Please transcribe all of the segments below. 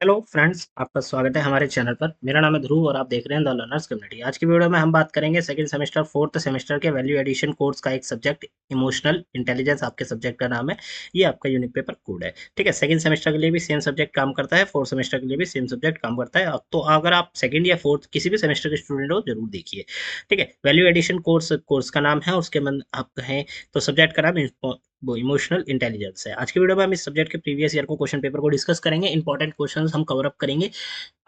Hello friends, आपका स्वागत है हमारे चैनल पर। मेरा नाम है ध्रुव और आप देख रहे हैं द लर्नर्स कम्युनिटी। आज की वीडियो में हम बात करेंगे सेकंड सेमेस्टर फोर्थ सेमेस्टर के वैल्यू एडिशन कोर्स का एक सब्जेक्ट इमोशनल इंटेलिजेंस आपके सब्जेक्ट का नाम है। ये आपका यूनिट पेपर कोड है। ठीक है, सेकंड सेमेस्टर के लिए भी सेम सब्जेक्ट काम करता है, फोर्थ सेमेस्टर के लिए भी सेम सब्जेक्ट काम करता है। तो अगर आप सेकंड या फोर्थ किसी भी सेमेस्टर के स्टूडेंट हो जरूर देखिए। ठीक है, वैल्यू एडिशन कोर्स कोर्स का नाम है, उसके मन आप कहें तो सब्जेक्ट का नाम वो इमोशनल इंटेलिजेंस है। आज की वीडियो में हम इस सब्जेक्ट के प्रीवियस ईयर को क्वेश्चन पेपर को डिस्कस करेंगे, इंपॉर्टेंट क्वेश्चंस हम कवर अप करेंगे।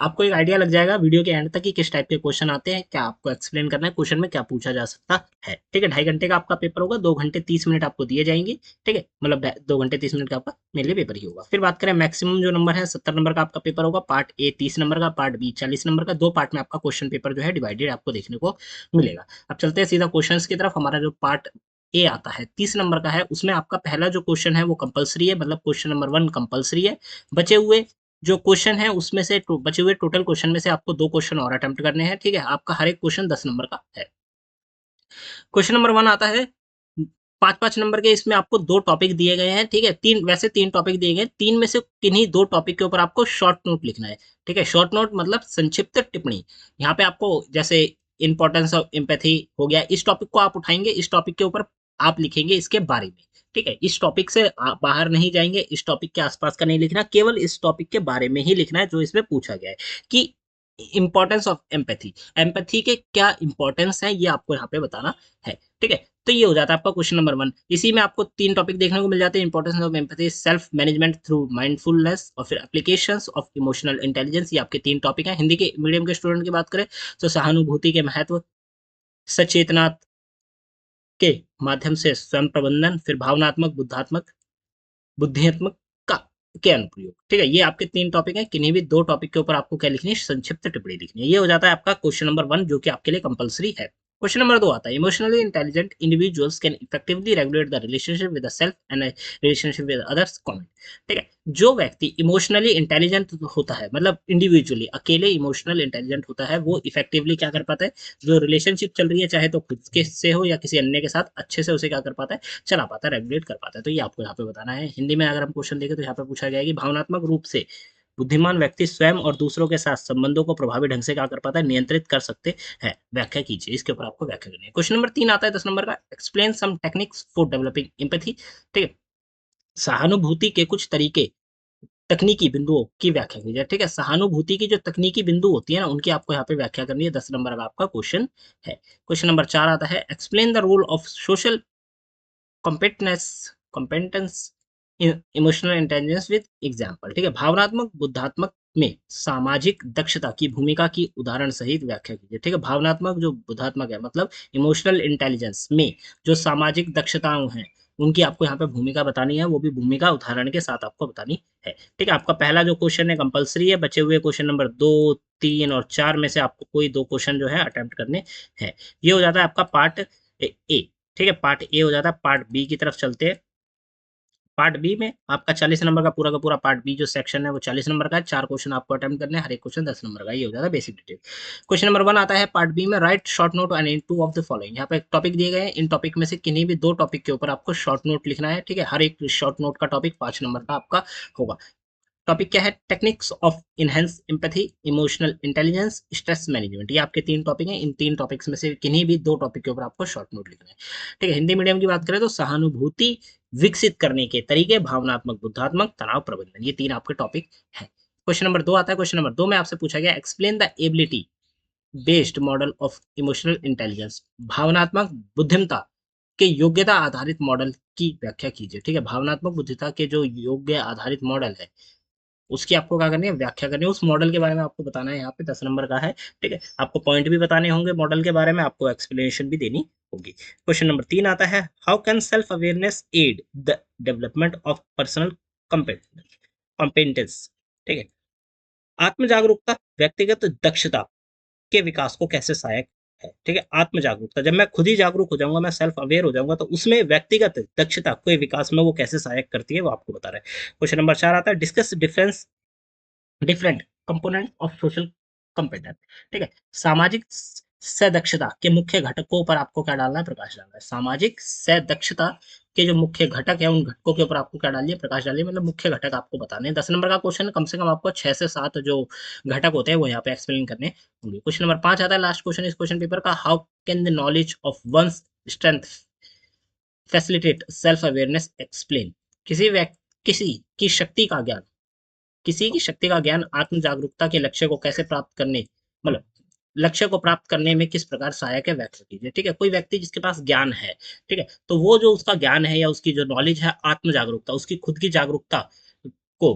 आपको एक आइडिया लग जाएगा वीडियो के एंड तक कि किस टाइप के क्वेश्चन आते हैं, क्या आपको एक्सप्लेन करना है, क्वेश्चन में क्या पूछा जा सकता है। ठीक है, 2.5 घंटे का आपका पेपर होगा, 2 घंटे 30 मिनट आपको दिए जाएंगे। ठीक है, मतलब 2 घंटे 30 मिनट का आपका मेनली पेपर ही होगा। फिर बात करें मैक्सिमम जो नंबर है 70 नंबर का आपका पेपर होगा। पार्ट ए 30 नंबर का, पार्ट बी 40 नंबर का। दो पार्ट में आपका क्वेश्चन पेपर जो है डिवाइडेड आपको देखने को मिलेगा। अब चलते हैं सीधा क्वेश्चन की तरफ। हमारा जो पार्ट ए आता है 30 नंबर का है, उसमें आपका पहला जो क्वेश्चन है वो कंपलसरी है, मतलब क्वेश्चन नंबर 1 कंपलसरी है। बचे हुए जो क्वेश्चन है उसमें से बचे हुए टोटल क्वेश्चन में से आपको 2 क्वेश्चन और अटेम्प्ट करने हैं। ठीक है, आपका हर एक क्वेश्चन 10 नंबर का है। क्वेश्चन नंबर 1 आता है 5-5 नंबर के, इसमें आपको 2 टॉपिक दिए गए हैं। ठीक है, तीन टॉपिक दिए गए, तीन में से किन्हीं 2 टॉपिक के ऊपर आपको शॉर्ट नोट लिखना है। ठीक है, शॉर्ट नोट मतलब संक्षिप्त टिप्पणी। यहाँ पे आपको जैसे इंपॉर्टेंस ऑफ एम्पैथी हो गया, इस टॉपिक को आप उठाएंगे, इस टॉपिक के ऊपर आप लिखेंगे इसके बारे में। ठीक है, इस टॉपिक से आप बाहर नहीं जाएंगे, इस टॉपिक के आसपास का नहीं लिखना, केवल इस टॉपिक के बारे में ही लिखना है जो इसमें पूछा गया है कि इंपॉर्टेंस ऑफ एम्पैथी, एम्पैथी के क्या इंपॉर्टेंस है ये आपको यहाँ पे बताना है। ठीक है, तो ये हो जाता है आपका क्वेश्चन नंबर 1। इसी में आपको 3 टॉपिक देखने को मिल जाते हैं, importance of empathy, self management through mindfulness और फिर एप्लीकेशंस ऑफ इमोशनल इंटेलिजेंस। ये आपके 3 टॉपिक हैं। हिंदी के मीडियम के स्टूडेंट की बात करें तो सहानुभूति के महत्व, सचेतना के माध्यम से स्वयं प्रबंधन, फिर भावनात्मक बुद्धात्मक बुद्धियात्मक का के अनुप्रयोग। ठीक है, ये आपके 3 टॉपिक हैं। किन्हीं भी 2 टॉपिक के ऊपर आपको क्या लिखनी है, संक्षिप्त टिप्पणी लिखनी है। ये हो जाता है आपका क्वेश्चन नंबर 1 जो कि आपके लिए कंपलसरी है। क्वेश्चन नंबर 2 आता है emotionally intelligent individuals can effectively regulate the relationship with the self and relationship with others comment. ठीक है, जो व्यक्ति इमोशनली इंटेलिजेंट होता है, मतलब इंडिविजुअली अकेले इमोशनल इंटेलिजेंट होता है, वो इफेक्टिवली क्या कर पाता है, जो रिलेशनशिप चल रही है चाहे तो खुद के से हो या किसी अन्य के साथ, अच्छे से उसे क्या कर पाता है, चला पाता है, रेगुलेट कर पाता है। तो ये आपको यहाँ पे बताना है। हिंदी में अगर हम क्वेश्चन देखें तो यहाँ पे पूछा गया है कि भावनात्मक रूप से बुद्धिमान व्यक्ति स्वयं और दूसरों के साथ संबंधों को प्रभावी ढंग से क्या कर पाता है, नियंत्रित कर सकते हैं। व्याख्या कीजिए, इसके ऊपर आपको व्याख्या करनी है। क्वेश्चन नंबर 3 आता है 10 नंबर का, explain some techniques for developing empathy. ठीक है, सहानुभूति के कुछ तरीके, तकनीकी बिंदुओं की व्याख्या कीजिए। ठीक है, सहानुभूति की जो तकनीकी बिंदु होती है ना, उनकी आपको यहाँ पे व्याख्या करनी है। 10 नंबर का आपका क्वेश्चन है। क्वेश्चन नंबर 4 आता है explain the role of social competence competence emotional intelligence with example. ठीक है, भावनात्मक बुद्धात्मक में सामाजिक दक्षता की भूमिका की उदाहरण सहित व्याख्या कीजिए। ठीक है, भावनात्मक जो बुद्धात्मक है मतलब इमोशनल इंटेलिजेंस में जो सामाजिक दक्षताएं हैं उनकी आपको यहाँ पे भूमिका बतानी है, वो भी भूमिका उदाहरण के साथ आपको बतानी है। ठीक है, आपका पहला जो क्वेश्चन है कंपलसरी है। बचे हुए क्वेश्चन नंबर 2 3 और 4 में से आपको कोई 2 क्वेश्चन जो है अटेम्प्ट करने हैं। ये हो जाता है आपका पार्ट ए। ठीक है, पार्ट ए हो जाता है। पार्ट बी की तरफ चलते हैं। पार्ट बी में आपका 40 नंबर का पूरा पार्ट बी जो सेक्शन है वो 40 नंबर का है। 4 क्वेश्चन आपको अटेम्प्ट करने हैं, हर एक क्वेश्चन 10 नंबर का। ये हो जाता है बेसिक डिटेल। क्वेश्चन नंबर 1 आता है पार्ट बी में, right short note and in two of the following. यहाँ पे एक टॉपिक दिए गए हैं, इन टॉपिक में से किन्हीं भी 2 टॉपिक के ऊपर आपको शॉर्ट नोट लिखना है। ठीक है, हर एक शॉर्ट नोट का टॉपिक 5 नंबर का आपका होगा। टॉपिक क्या है, techniques of enhance empathy, emotional intelligence, stress management. ये आपके 3 टॉपिक हैं। इन 3 टॉपिक्स में से किन्हीं भी 2 टॉपिक के ऊपर आपको शॉर्ट नोट लिखना है। ठीक है, हिंदी मीडियम की बात करें तो सहानुभूति विकसित करने के तरीके, भावनात्मक बुद्धात्मक, तनाव प्रबंधन, ये 3 आपके टॉपिक हैं। क्वेश्चन नंबर 2 आता है। क्वेश्चन नंबर 2 में आपसे पूछा गया explain the ability based model of emotional intelligence, भावनात्मक बुद्धिमत्ता के योग्यता आधारित मॉडल की व्याख्या कीजिए। ठीक है, भावनात्मक बुद्धिमत्ता के जो योग्य आधारित मॉडल है उसकी आपको क्या करनी है, व्याख्या करनी है। उस मॉडल के बारे में आपको बताना है। यहाँ पे 10 नंबर का है। ठीक है, आपको पॉइंट भी बताने होंगे मॉडल के बारे में, आपको एक्सप्लेनेशन भी देनी होगी। क्वेश्चन नंबर 3 आता है how can self awareness aid the development of personal competence. ठीक है, आत्म जागरूकता व्यक्तिगत दक्षता के विकास को कैसे सहायक है। ठीक है, आत्म जागरूकता, जब मैं खुद ही जागरूक हो जाऊंगा, मैं सेल्फ अवेयर हो जाऊंगा, तो उसमें व्यक्तिगत दक्षता के विकास में वो कैसे सहायक करती है वो आपको बता रहा है। क्वेश्चन नंबर 4 आता है discuss different component of social competence. ठीक है, सामाजिक सदक्षता के मुख्य घटकों पर आपको क्या डालना है, प्रकाश डालना है। सामाजिक सदक्षता के जो मुख्य घटक है उन घटकों के ऊपर आपको क्या डालिए, प्रकाश डालिए, मतलब मुख्य घटक आपको बताने हैं। 10 नंबर का क्वेश्चन, कम से कम आपको 6 से 7 जो घटक होते हैं वो यहाँ पे एक्सप्लेन करने होंगे। क्वेश्चन नंबर 5 आता है लास्ट क्वेश्चन इस क्वेश्चन पेपर का, how can the knowledge of one's strength facilitate self awareness explain. किसी की शक्ति का ज्ञान, किसी की शक्ति का ज्ञान आत्म जागरूकता के लक्ष्य को कैसे प्राप्त करने, मतलब लक्ष्य को प्राप्त करने में किस प्रकार सहायक है, व्याख्या कीजिए। ठीक है, कोई व्यक्ति जिसके पास ज्ञान है, ठीक है, तो वो जो उसका ज्ञान है या उसकी जो नॉलेज है, आत्म जागरूकता, उसकी खुद की जागरूकता को,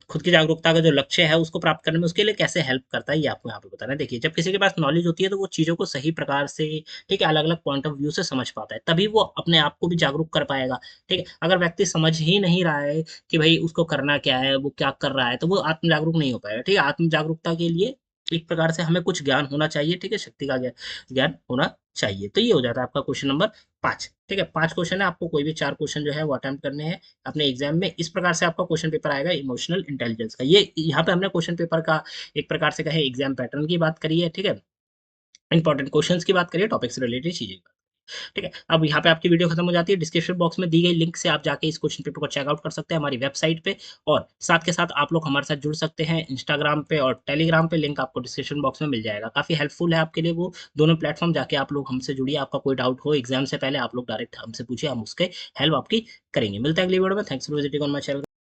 खुद की जागरूकता का जो लक्ष्य है उसको प्राप्त करने में उसके लिए कैसे हेल्प करता है, ये आपको यहाँ पे बताना है। देखिए, जब किसी के पास नॉलेज होती है तो वो चीज़ों को सही प्रकार से, ठीक है, अलग-अलग पॉइंट ऑफ व्यू से समझ पाता है, तभी वो अपने आप को भी जागरूक कर पाएगा। ठीक है, अगर व्यक्ति समझ ही नहीं रहा है कि भाई उसको करना क्या है, वो क्या कर रहा है, तो वो आत्म जागरूक नहीं हो पाएगा। ठीक है, आत्म जागरूकता के लिए एक प्रकार से हमें कुछ ज्ञान होना चाहिए, ठीक है, शक्ति का ज्ञान होना चाहिए। तो ये हो जाता है आपका क्वेश्चन नंबर 5। ठीक है, 5 क्वेश्चन है, आपको कोई भी 4 क्वेश्चन जो है वो अटेम्प्ट करने हैं अपने एग्जाम में। इस प्रकार से आपका क्वेश्चन पेपर आएगा इमोशनल इंटेलिजेंस का। ये यहाँ पे हमने क्वेश्चन पेपर का एक प्रकार से कहे एग्जाम पैटर्न की बात करी है, ठीक है, इंपॉर्टेंट क्वेश्चंस की बात करिए, टॉपिक से रिलेटेड चीजें की बात। ठीक है, अब यहाँ पे आपकी वीडियो खत्म हो जाती है, डिस्क्रिप्शन बॉक्स में दी गई लिंक से आप जाके इस क्वेश्चन पेपर को चेकआउट कर सकते हैं हमारी वेबसाइट पे, और साथ के साथ आप लोग हमारे साथ जुड़ सकते हैं इंस्टाग्राम पे और टेलीग्राम पे, लिंक आपको डिस्क्रिप्शन बॉक्स में मिल जाएगा। काफी हेल्पफुल है आपके लिए वो दोनों प्लेटफॉर्म, जाके आप लोग हमसे जुड़िए। आपका कोई डाउट हो एग्जाम से पहले आप लोग डायरेक्ट हमसे पूछिए, हम उसके हेल्प आपकी करेंगे। मिलते हैं अगली वीडियो में। Thanks for visiting on my channel.